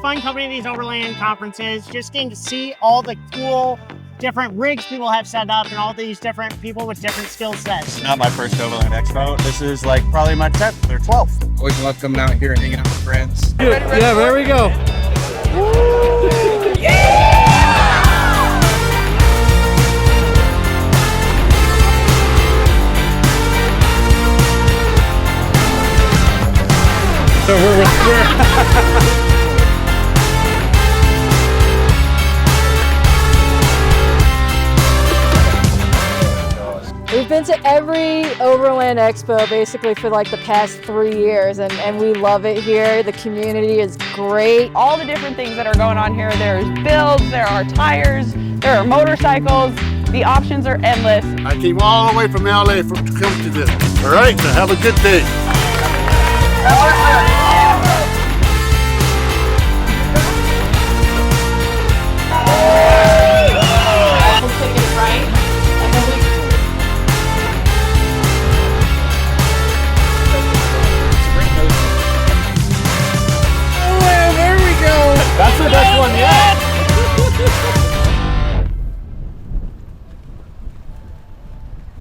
fun coming to these Overland conferences, just getting to see all the cool different rigs people have set up and all these different people with different skill sets. Not my first Overland Expo. This is like probably my 10th or 12th. Always love coming out here and hanging out with friends. Yeah, there we go. So we're We've been to every Overland Expo basically for like the past 3 years and we love it here. The community is great. All the different things that are going on here. There's builds, there are tires, there are motorcycles. The options are endless. I came all the way from LA to come to this. All right, so have a good day.